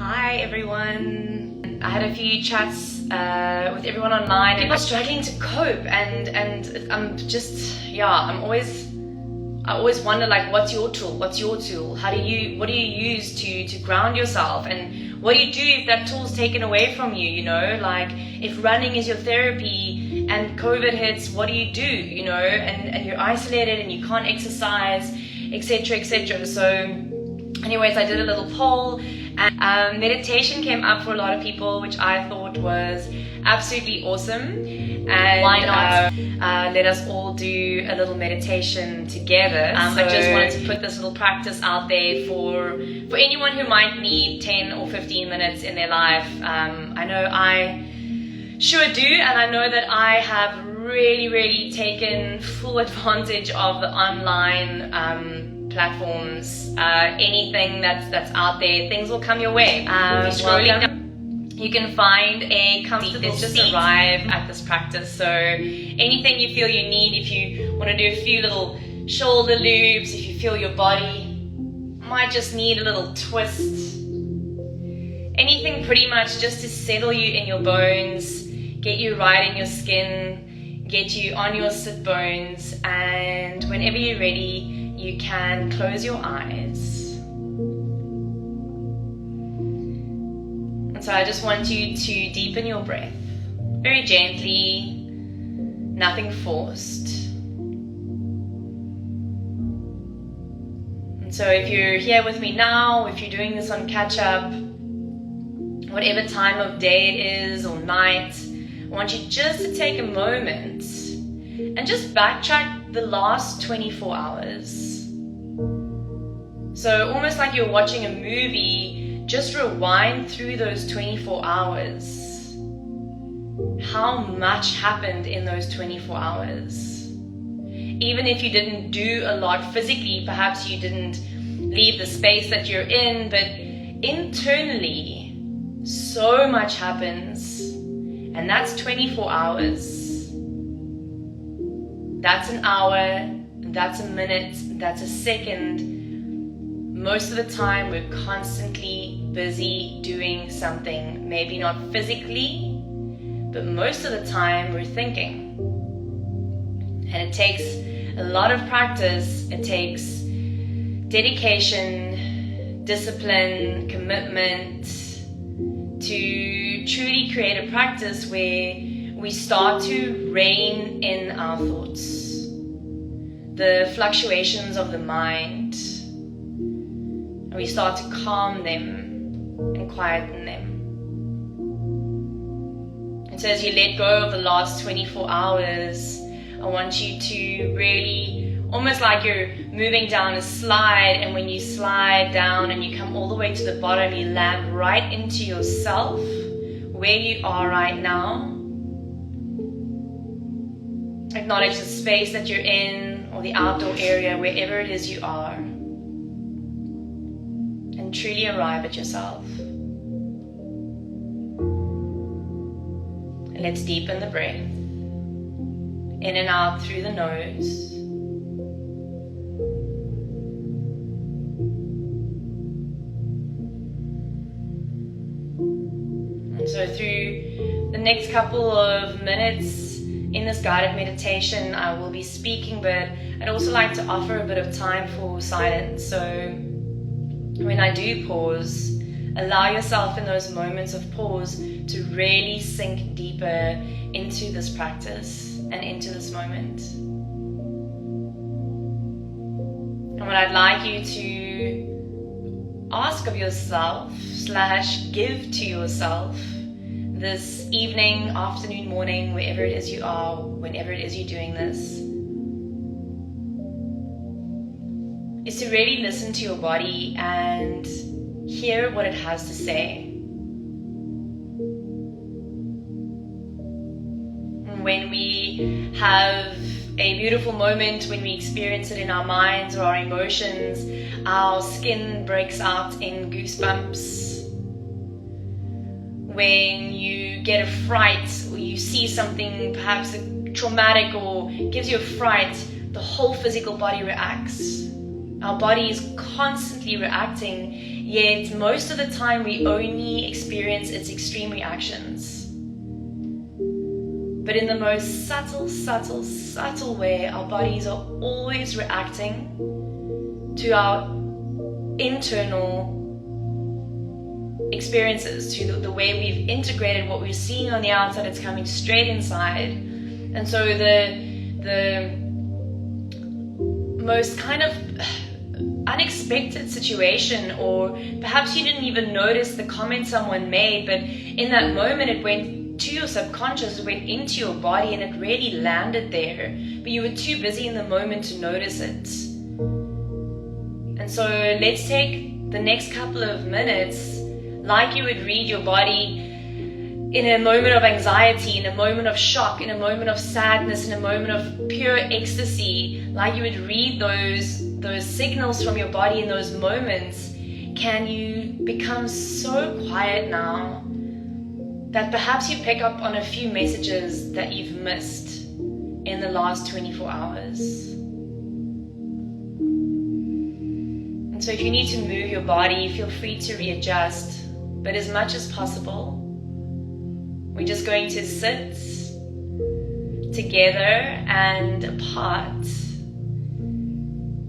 Hi everyone. I had a few chats with everyone online. People are struggling to cope, and I always wonder, like, what's your tool? What's your tool? What do you use to ground yourself? And what do you do if that tool's taken away from you? You know, like if running is your therapy and COVID hits, what do you do? You know, and you're isolated and you can't exercise, etc., etc. So anyways, I did a little poll, and meditation came up for a lot of people, which I thought was absolutely awesome. And why not let us all do a little meditation together. I just wanted to put this little practice out there for anyone who might need 10 or 15 minutes in their life. I know I sure do, and I know that I have really taken full advantage of the online platforms. Anything that's out there, things will come your way. If you're scrolling down, you can find a comfortable seat. Just arrive at this practice. So anything you feel you need, if you want to do a few little shoulder loops, if you feel your body might just need a little twist, anything pretty much just to settle you in your bones, get you right in your skin, get you on your sit bones, and whenever you're ready, you can close your eyes. And so I just want you to deepen your breath, very gently, nothing forced. And so if you're here with me now, if you're doing this on catch up, whatever time of day it is or night, I want you just to take a moment and just backtrack the last 24 hours. So almost like you're watching a movie, just rewind through those 24 hours. How much happened in those 24 hours? Even if you didn't do a lot physically, perhaps you didn't leave the space that you're in, but internally, so much happens. And that's 24 hours. That's an hour, that's a minute, that's a second. Most of the time we're constantly busy doing something, maybe not physically, but most of the time we're thinking. And it takes a lot of practice, it takes dedication, discipline, commitment to truly create a practice where we start to rein in our thoughts, the fluctuations of the mind, and we start to calm them and quieten them. And so as you let go of the last 24 hours, I want you to really, almost like you're moving down a slide, and when you slide down and you come all the way to the bottom, you land right into yourself, where you are right now. Acknowledge the space that you're in, or the outdoor area, wherever it is you are. And truly arrive at yourself. And let's deepen the breath. In and out through the nose. And so through the next couple of minutes in this guided meditation, I will be speaking, but I'd also like to offer a bit of time for silence. So when I do pause, allow yourself in those moments of pause to really sink deeper into this practice and into this moment. And what I'd like you to ask of yourself / give to yourself this evening, afternoon, morning, wherever it is you are, whenever it is you're doing this, is to really listen to your body and hear what it has to say. When we have a beautiful moment, when we experience it in our minds or our emotions, our skin breaks out in goosebumps. When you get a fright, or you see something perhaps traumatic or gives you a fright, the whole physical body reacts. Our body is constantly reacting, yet most of the time we only experience its extreme reactions. But in the most subtle way, our bodies are always reacting to our internal experiences, to the way we've integrated what we're seeing on the outside. It's coming straight inside. And so the most kind of unexpected situation, or perhaps you didn't even notice the comment someone made, but in that moment it went to your subconscious, it went into your body, and it really landed there, but you were too busy in the moment to notice it. And so let's take the next couple of minutes like you would read your body in a moment of anxiety, in a moment of shock, in a moment of sadness, in a moment of pure ecstasy, like you would read those signals from your body in those moments. Can you become so quiet now that perhaps you pick up on a few messages that you've missed in the last 24 hours? And so if you need to move your body, feel free to readjust, but as much as possible, we're just going to sit together and apart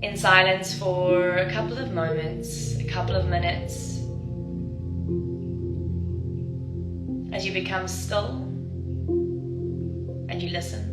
in silence for a couple of moments, a couple of minutes, as you become still and you listen.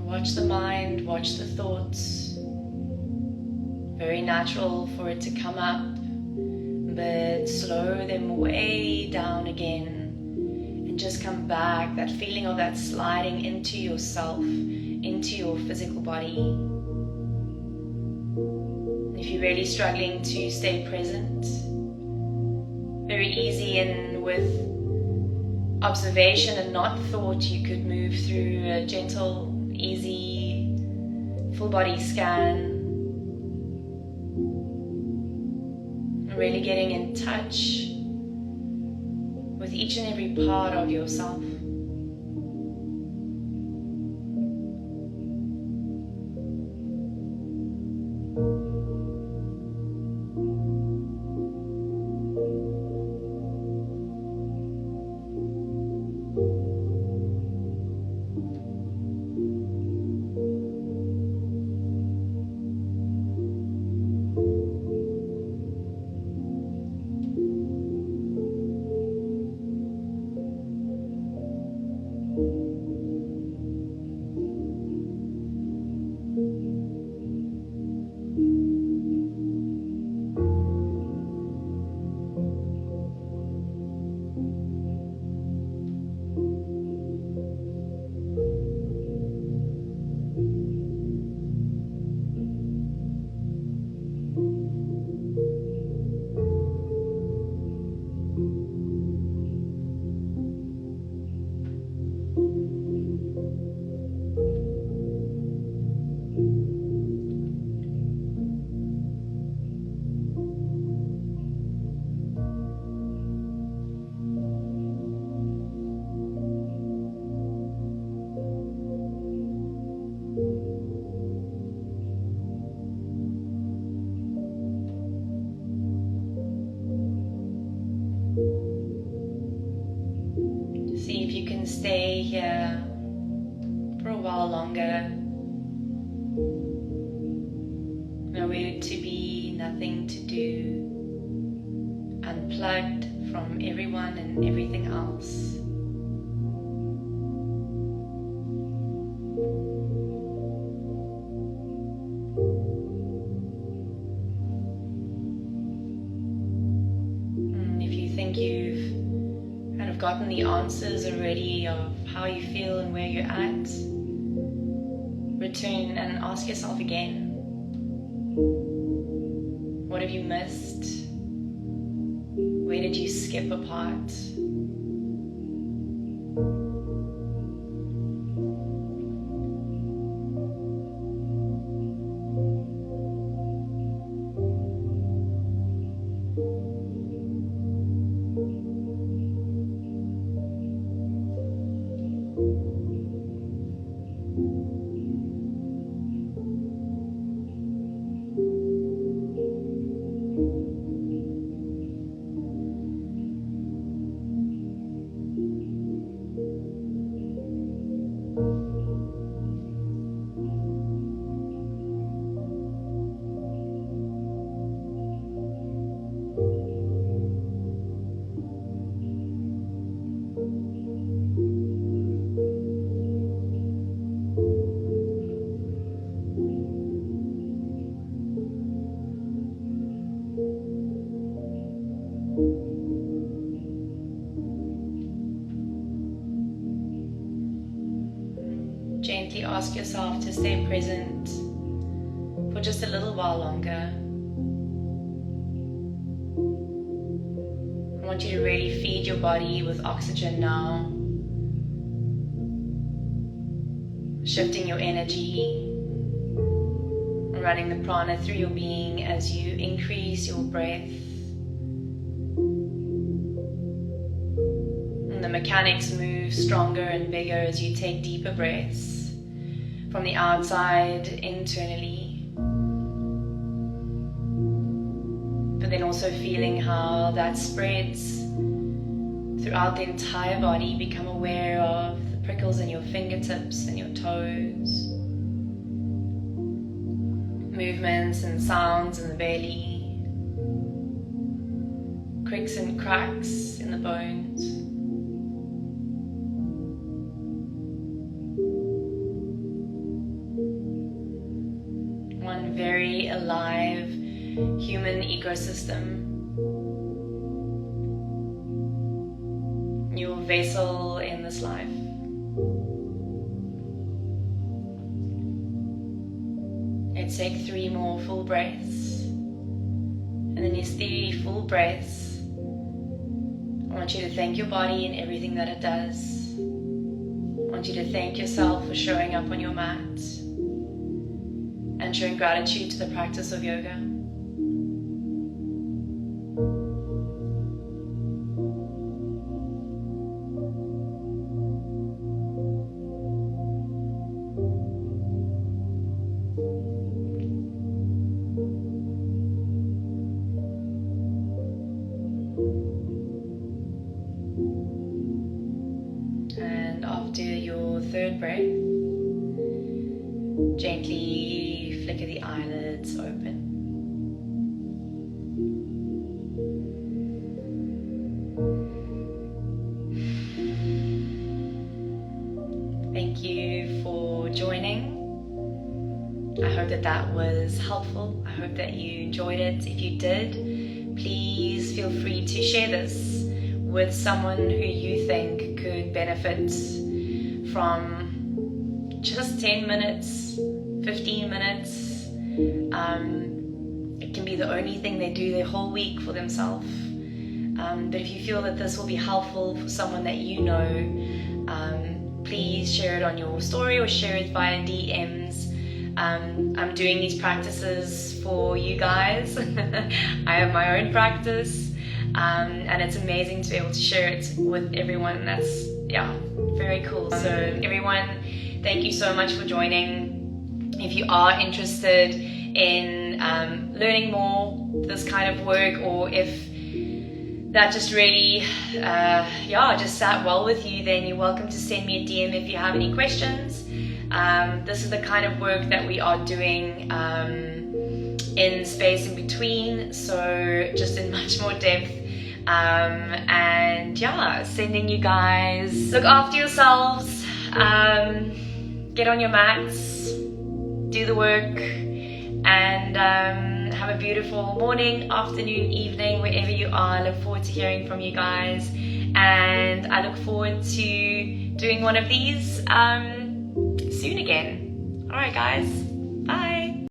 Watch the mind, watch the thoughts. Very natural for it to come up, but slow them way down again and just come back. That feeling of that sliding into yourself, into your physical body. And if you're really struggling to stay present, very easy, and with observation and not thought, you could move through a gentle, easy full body scan, really getting in touch with each and every part of yourself. See if you can stay here for a while longer. Nowhere to be, nothing to do. Unplugged from everyone and everything else. And if you think you've kind of gotten the answers already of how you feel and where you're at, return and ask yourself again, what have you missed? Where did you skip a part? Gently ask yourself to stay present for just a little while longer. I want you to really feed your body with oxygen now, shifting your energy, running the prana through your being as you increase your breath. And the mechanics move stronger and bigger as you take deeper breaths from the outside internally, but then also feeling how that spreads throughout the entire body. Become aware of the prickles in your fingertips and your toes, movements and sounds in the belly, cricks and cracks in the bones. One very alive human ecosystem. Your vessel in this life. Let's take 3 more full breaths. And then these 3 full breaths, I want you to thank your body and everything that it does. I want you to thank yourself for showing up on your mat and showing gratitude to the practice of yoga. And after your 3rd breath, gently flicker the eyelids open. Thank you for joining. I hope that was helpful. I hope that you enjoyed it. If you did, please feel free to share this with someone who you think could benefit from just 10 minutes, 15 minutes. It can be the only thing they do their whole week for themselves. But if you feel that this will be helpful for someone that you know, please share it on your story or share it via DMs. I'm doing these practices for you guys. I have my own practice, and it's amazing to be able to share it with everyone. That's, very cool. So everyone, thank you so much for joining. If you are interested in learning more this kind of work, or if that just really just sat well with you, then you're welcome to send me a DM if you have any questions. This is the kind of work that we are doing in space in between, so just in much more depth. And yeah, sending you guys, look after yourselves, get on your mats, do the work, and have a beautiful morning, afternoon, evening, wherever you are. I look forward to hearing from you guys, and I look forward to doing one of these soon again. All right, guys, bye.